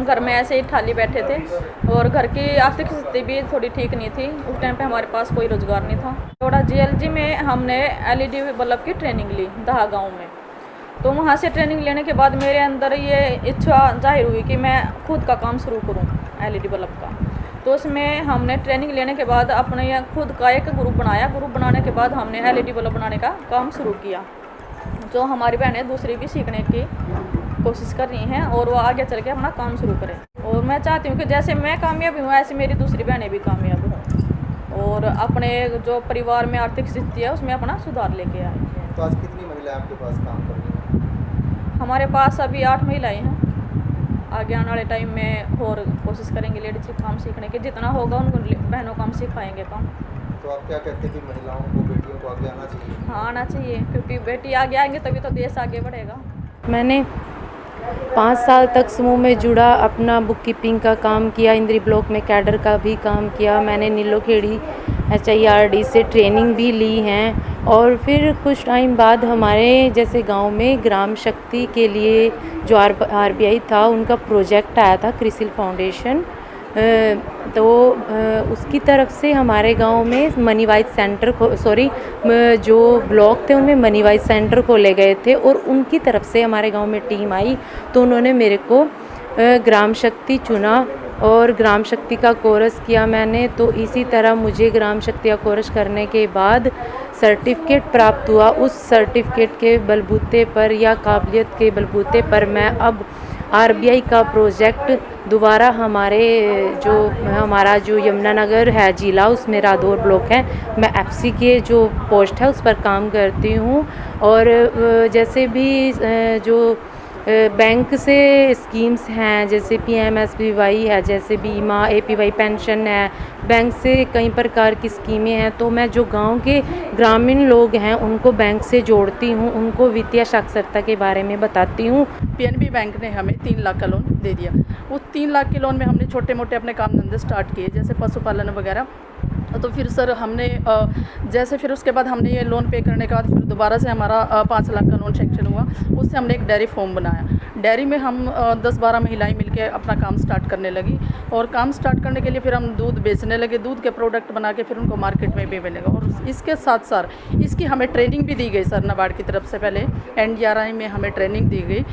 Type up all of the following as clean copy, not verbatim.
घर में ऐसे ही ठाली बैठे थे और घर की आर्थिक स्थिति भी थोड़ी ठीक नहीं थी। उस टाइम पे हमारे पास कोई रोज़गार नहीं था। थोड़ा जीएलजी में हमने एलईडी बल्ब की ट्रेनिंग ली दहा गाँव में। तो वहाँ से ट्रेनिंग लेने के बाद मेरे अंदर ये इच्छा जाहिर हुई कि मैं खुद का काम शुरू करूँ एलईडी बल्ब का। तो उसमें हमने ट्रेनिंग लेने के बाद अपने खुद का एक ग्रुप बनाया। ग्रुप बनाने के बाद हमने एलईडी बल्ब बनाने का काम शुरू किया। जो हमारी बहनें दूसरी भी सीखने की कोशिश कर रही हैं और वो आगे चल के अपना काम शुरू करें। और मैं चाहती हूँ कि जैसे मैं कामयाब हूँ ऐसे मेरी दूसरी बहनें भी कामयाब हों और अपने जो परिवार में आर्थिक स्थिति है उसमें अपना सुधार लेके आए। तो आज कितनी महिलाएं आपके पास काम कर रही हैं? हमारे पास अभी 8 महिलाएं हैं। आगे आने वाले टाइम में और कोशिश करेंगे लेडीज से काम सीखने के, जितना होगा उनको बहनों को हम सिखाएंगे काम। तो आप क्या कहते हैं कि महिलाओं को, बेटियों को आगे आना चाहिए? हाँ, आना चाहिए, क्योंकि बेटी आगे आएंगे तभी तो देश आगे बढ़ेगा। मैंने 5 साल तक समूह में जुड़ा अपना बुक कीपिंग का काम किया, इंद्री ब्लॉक में कैडर का भी काम किया। मैंने नीलोखेड़ी HIRD से ट्रेनिंग भी ली हैं और फिर कुछ टाइम बाद हमारे जैसे गांव में ग्राम शक्ति के लिए जो RBI था उनका प्रोजेक्ट आया था, क्रिसिल फाउंडेशन। तो उसकी तरफ से हमारे गांव में मनी वाइज सेंटर जो ब्लॉक थे उनमें मनी वाइज सेंटर खोले गए थे और उनकी तरफ से हमारे गांव में टीम आई। तो उन्होंने मेरे को ग्राम शक्ति चुना और ग्राम शक्ति का कोर्स किया मैंने। तो इसी तरह मुझे ग्राम शक्ति का कोर्स करने के बाद सर्टिफिकेट प्राप्त हुआ। उस सर्टिफिकेट के बलबूते पर या काबिलियत के बलबूते पर मैं अब RBI का प्रोजेक्ट दोबारा हमारा जो यमुनानगर है जिला, उसमें रादौर ब्लॉक है, मैं FC के जो पोस्ट है उस पर काम करती हूँ। और जैसे भी जो बैंक से स्कीम्स हैं जैसे PMSBY है, जैसे बीमा, APY पेंशन है, बैंक से कई प्रकार की स्कीमें हैं। तो मैं जो गांव के ग्रामीण लोग हैं उनको बैंक से जोड़ती हूं, उनको वित्तीय साक्षरता के बारे में बताती हूं। PNB बैंक ने हमें 3 लाख का लोन दे दिया। उस 3 लाख के लोन में हमने छोटे मोटे अपने काम धंधे स्टार्ट किए, जैसे पशुपालन वगैरह। तो फिर सर हमने जैसे फिर उसके बाद हमने ये लोन पे करने के बाद फिर दोबारा से हमारा 5 लाख का लोन सेंक्शन हुआ। उससे हमने एक डेयरी फार्म बनाया। डेयरी में हम 10-12 महिलाएं मिलके अपना काम स्टार्ट करने लगी और काम स्टार्ट करने के लिए फिर हम दूध बेचने लगे। दूध के प्रोडक्ट बना के फिर उनको मार्केट में भी मिलेगा। और इसके साथ साथ इसकी हमें ट्रेनिंग भी दी गई सर नाबार्ड की तरफ से। पहले NDRI में हमें ट्रेनिंग दी गई,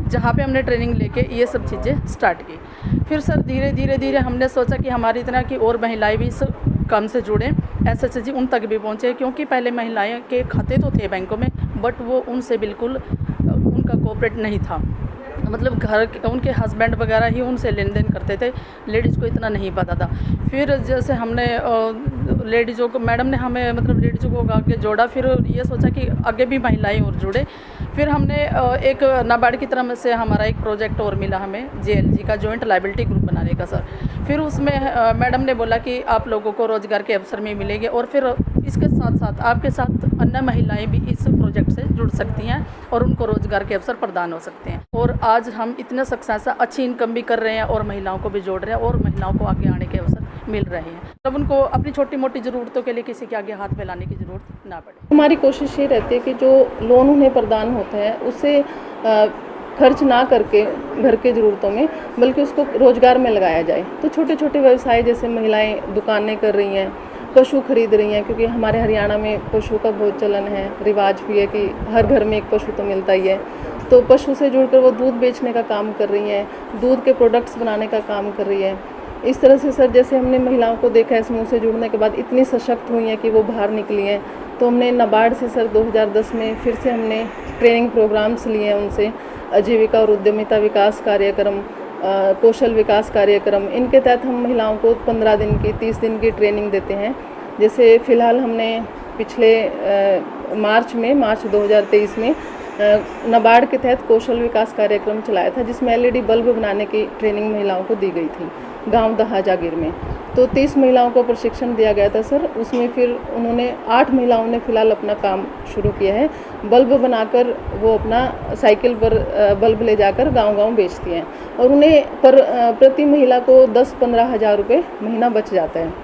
जहाँ पे हमने ट्रेनिंग लेके ये सब चीज़ें स्टार्ट की। फिर सर धीरे धीरे हमने सोचा कि हमारी तरह की और महिलाएं भी इस काम से जुड़ें, SHG उन तक भी पहुँचे। क्योंकि पहले महिलाएं के खाते तो थे बैंकों में, बट वो उनसे बिल्कुल उनका कोऑपरेट नहीं था। मतलब उनके हस्बैंड वगैरह ही उनसे लेन देन करते थे, लेडीज़ को इतना नहीं पता था। फिर जैसे हमने लेडीज़ों को, मैडम ने हमें मतलब लेडीज़ों को आगे जोड़ा। फिर ये सोचा कि आगे भी महिलाएं और जुड़े। फिर हमने एक नाबार्ड की तरफ से हमारा एक प्रोजेक्ट और मिला हमें JLG का, जॉइंट लायबिलिटी ग्रुप बनाने का सर। फिर उसमें मैडम ने बोला कि आप लोगों को रोज़गार के अवसर में मिलेंगे और फिर इसके साथ साथ आपके साथ अन्य महिलाएं भी इस प्रोजेक्ट से जुड़ सकती हैं और उनको रोज़गार के अवसर प्रदान हो सकते हैं। और आज हम इतने सक्सेस, अच्छी इनकम भी कर रहे हैं और महिलाओं को भी जोड़ रहे हैं और महिलाओं को आगे आने के अवसर मिल रहे हैं। तब उनको अपनी छोटी मोटी ज़रूरतों के लिए किसी के आगे हाथ फैलाने की ज़रूरत ना पड़े। हमारी कोशिश ये रहती है कि जो लोन उन्हें प्रदान होता है उससे खर्च ना करके घर के ज़रूरतों में, बल्कि उसको रोज़गार में लगाया जाए। तो छोटे छोटे व्यवसाय, जैसे महिलाएं दुकानें कर रही हैं, पशु खरीद रही हैं, क्योंकि हमारे हरियाणा में पशु का बहुत चलन है, रिवाज भी है कि हर घर में एक पशु तो मिलता ही है। तो पशु से जुड़कर वो दूध बेचने का काम कर रही हैं, दूध के प्रोडक्ट्स बनाने का काम कर रही है। इस तरह से सर जैसे हमने महिलाओं को देखा है समूह से जुड़ने के बाद इतनी सशक्त हुई हैं कि वो बाहर निकली हैं। तो हमने नाबार्ड से सर 2010 में फिर से हमने ट्रेनिंग प्रोग्राम्स लिए हैं उनसे, आजीविका और उद्यमिता विकास कार्यक्रम, कौशल विकास कार्यक्रम। इनके तहत हम महिलाओं को 15 दिन की, 30 दिन की ट्रेनिंग देते हैं। जैसे फ़िलहाल हमने पिछले मार्च 2023 में नाबार्ड के तहत कौशल विकास कार्यक्रम चलाया था, जिसमें LED बल्ब बनाने की ट्रेनिंग महिलाओं को दी गई थी गांव दहा जागीर में। तो 30 महिलाओं को प्रशिक्षण दिया गया था सर। उसमें फिर उन्होंने 8 महिलाओं ने फ़िलहाल अपना काम शुरू किया है। बल्ब बनाकर वो अपना साइकिल पर बल्ब ले जाकर गांव-गांव बेचती हैं और उन्हें प्रति महिला को 10-15 हज़ार रुपये महीना बच जाता है।